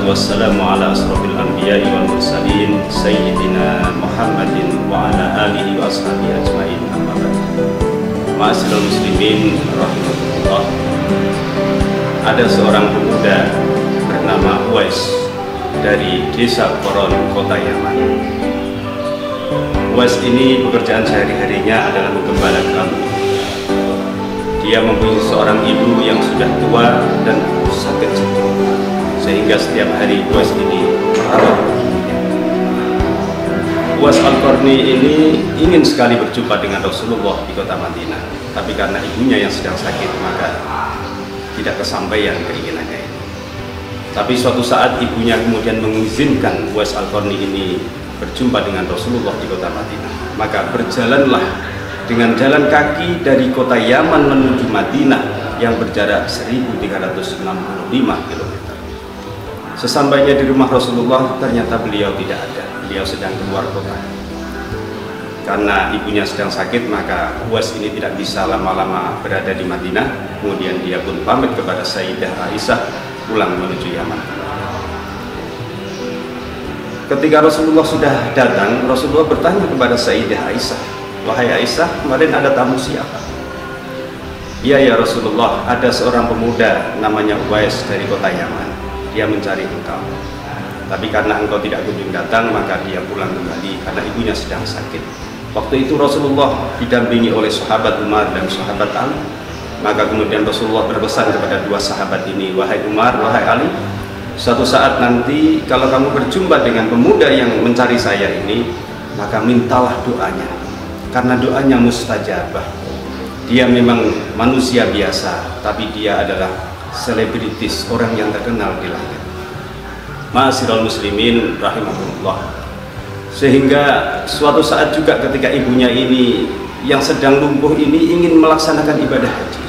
Wassalatu wassalamu ala asrofil anbiya'i wal mursalin Sayyidina Muhammadin wa ala alihi wa ashabihi ajma'in amma ba'd. Ma'asyiral muslimin rahimahullah. Ada seorang pemuda bernama Uwais dari desa Qoron, kota Yaman. Uwais ini pekerjaan sehari-harinya adalah menggembala kambing. Dia mempunyai seorang ibu yang sudah tua dan sakit jantung, sehingga setiap hari Uwais ini merawat ibunya. Uwais Al-Qarni ini ingin sekali berjumpa dengan Rasulullah di kota Madinah, tapi karena ibunya yang sedang sakit maka tidak kesampaian keinginannya ini. Tapi suatu saat ibunya kemudian mengizinkan Uwais Al-Qarni ini berjumpa dengan Rasulullah di kota Madinah. Maka berjalanlah dengan jalan kaki dari kota Yaman menuju Madinah yang berjarak 1365 km. Sesampainya di rumah Rasulullah, ternyata beliau tidak ada. Beliau sedang keluar kota. Karena ibunya sedang sakit, maka Uwais ini tidak bisa lama-lama berada di Madinah. Kemudian dia pun pamit kepada Sayyidah Aisyah pulang menuju Yaman. Ketika Rasulullah sudah datang, Rasulullah bertanya kepada Sayyidah Aisyah, "Wahai Aisyah, kemarin ada tamu siapa?" "Iya ya Rasulullah, ada seorang pemuda namanya Uwais dari kota Yaman. Dia mencari engkau. Tapi karena engkau tidak kunjung datang, maka dia pulang kembali karena ibunya sedang sakit." Waktu itu Rasulullah didampingi oleh sahabat Umar dan sahabat Ali. Maka kemudian Rasulullah berpesan kepada dua sahabat ini, "Wahai Umar, wahai Ali, suatu saat nanti kalau kamu berjumpa dengan pemuda yang mencari saya ini, maka mintalah doanya. Karena doanya mustajabah. Dia memang manusia biasa, tapi dia adalah selebritis, orang yang terkenal di langit." Ma'asyiral muslimin rahimahullah. Sehingga suatu saat juga ketika ibunya ini yang sedang lumpuh ini ingin melaksanakan ibadah haji,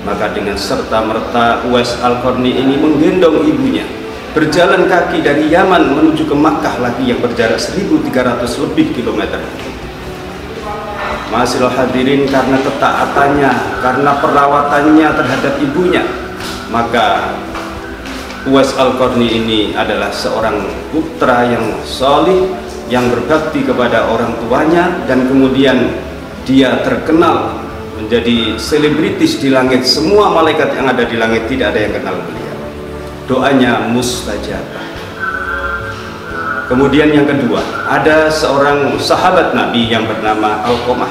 maka dengan serta-merta Uwais Al-Qarni ini menggendong ibunya berjalan kaki dari Yaman menuju ke Makkah lagi yang berjarak 1300 lebih kilometer. Ma'asyiral hadirin, karena ketaatannya, karena perawatannya terhadap ibunya, maka Uwais Al-Qarni ini adalah seorang putra yang salih, yang berbakti kepada orang tuanya, dan kemudian dia terkenal menjadi selebritis di langit. Semua malaikat yang ada di langit tidak ada yang kenal beliau. Doanya mustajabah. Kemudian yang kedua, ada seorang sahabat Nabi yang bernama Alqamah.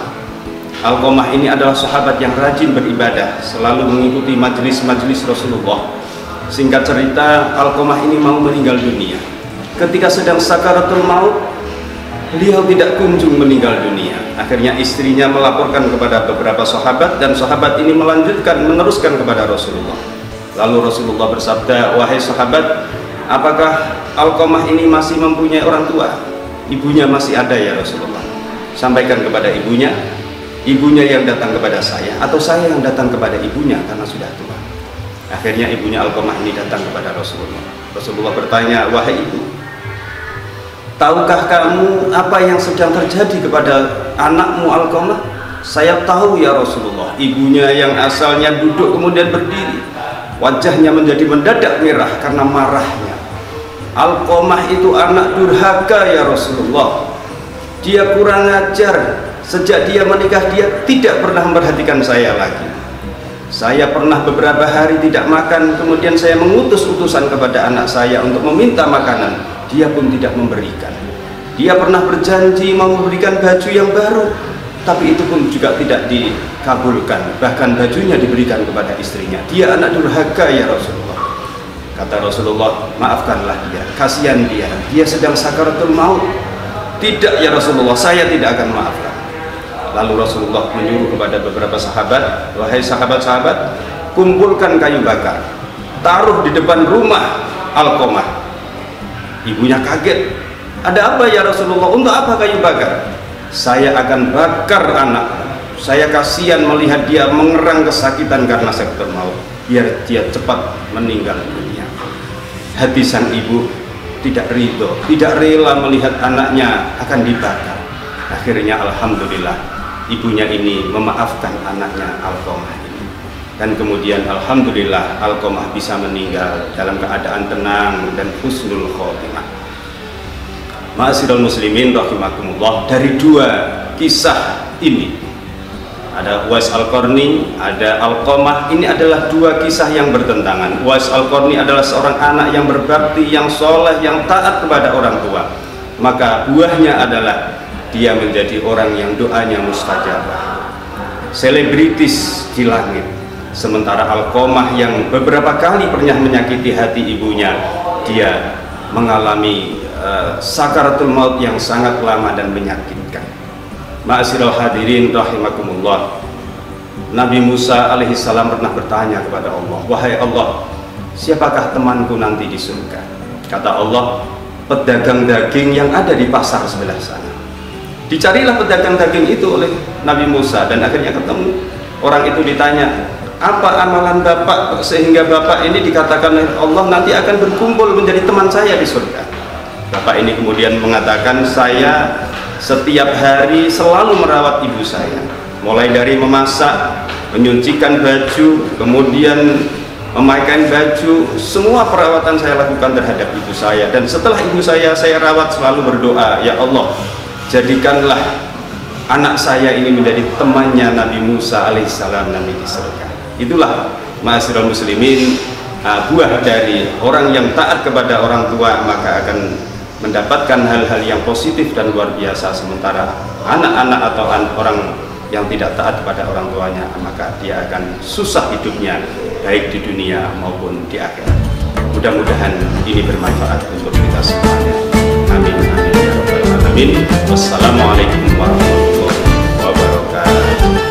Alqamah ini adalah sahabat yang rajin beribadah, selalu mengikuti majelis-majelis Rasulullah. Singkat cerita, Alqamah ini mau meninggal dunia. Ketika sedang sakaratul maut, beliau tidak kunjung meninggal dunia. Akhirnya istrinya melaporkan kepada beberapa sahabat, dan sahabat ini meneruskan kepada Rasulullah. Lalu Rasulullah bersabda, "Wahai sahabat, apakah Alqamah ini masih mempunyai orang tua?" "Ibunya masih ada ya Rasulullah." "Sampaikan kepada ibunya, ibunya yang datang kepada saya, atau saya yang datang kepada ibunya karena sudah tua." Akhirnya ibunya Alqamah ini datang kepada Rasulullah. Rasulullah bertanya, "Wahai ibu, tahukah kamu apa yang sedang terjadi kepada anakmu Alqamah?" "Saya tahu ya Rasulullah." Ibunya yang asalnya duduk kemudian berdiri, wajahnya menjadi mendadak merah karena marahnya. "Alqamah itu anak durhaka ya Rasulullah. Dia kurang ajar. Sejak dia menikah dia tidak pernah memperhatikan saya lagi. Saya pernah beberapa hari tidak makan, kemudian saya mengutus utusan kepada anak saya untuk meminta makanan, dia pun tidak memberikan. Dia pernah berjanji mau memberikan baju yang baru, tapi itu pun juga tidak dikabulkan. Bahkan bajunya diberikan kepada istrinya. Dia anak durhaka ya Rasulullah." Kata Rasulullah, "Maafkanlah dia, kasihan dia, dia sedang sakaratul maut." "Tidak ya Rasulullah, saya tidak akan maafkan." Lalu Rasulullah menyuruh kepada beberapa sahabat, "Wahai sahabat-sahabat, kumpulkan kayu bakar, taruh di depan rumah Alqamah." Ibunya kaget. "Ada apa ya Rasulullah? Untuk apa kayu bakar?" "Saya akan bakar anak. Saya kasihan melihat dia mengerang kesakitan karena sakaratul maut, biar dia cepat meninggal dunia." Hati sang ibu tidak ridho, tidak rela melihat anaknya akan dibakar. Akhirnya alhamdulillah, ibunya ini memaafkan anaknya Alqamah ini. dan kemudian alhamdulillah Alqamah bisa meninggal dalam keadaan tenang dan husnul khotimah. Ma'asyiral muslimin rahimakumullah, dari dua kisah ini, ada Uwais Al-Qarni, ada Alqamah, ini adalah dua kisah yang bertentangan. Uwais Al-Qarni adalah seorang anak yang berbakti, yang soleh, yang taat kepada orang tua, maka buahnya adalah dia menjadi orang yang doanya mustajabah, selebritis di langit. Sementara Alqamah yang beberapa kali pernah menyakiti hati ibunya, dia mengalami sakaratul maut yang sangat lama dan menyakitkan. Ma'asyiral hadirin rahimakumullah, Nabi Musa alaihissalam pernah bertanya kepada Allah, wahai Allah, siapakah temanku nanti di surga? Kata Allah, pedagang daging yang ada di pasar sebelah sana. Dicarilah pedagang daging itu oleh Nabi Musa, dan akhirnya ketemu. Orang itu ditanya, apa amalan bapak sehingga bapak ini dikatakan oleh Allah nanti akan berkumpul menjadi teman saya di surga? Bapak ini kemudian mengatakan, saya setiap hari selalu merawat ibu saya, mulai dari memasak, menyucikan baju, kemudian memakai baju, semua perawatan saya lakukan terhadap ibu saya. Dan setelah ibu saya rawat, selalu berdoa, ya Allah, jadikanlah anak saya ini menjadi temannya Nabi Musa alaihissalam nanti di surga. Itulah ma'asyiral muslimin, buah dari orang yang taat kepada orang tua, maka akan mendapatkan hal-hal yang positif dan luar biasa. Sementara anak-anak atau orang yang tidak taat kepada orang tuanya, maka dia akan susah hidupnya, baik di dunia maupun di akhirat. Mudah-mudahan ini bermanfaat untuk kita semuanya. Amin amin ya rabbal alamin. Wassalamualaikum warahmatullahi wabarakatuh.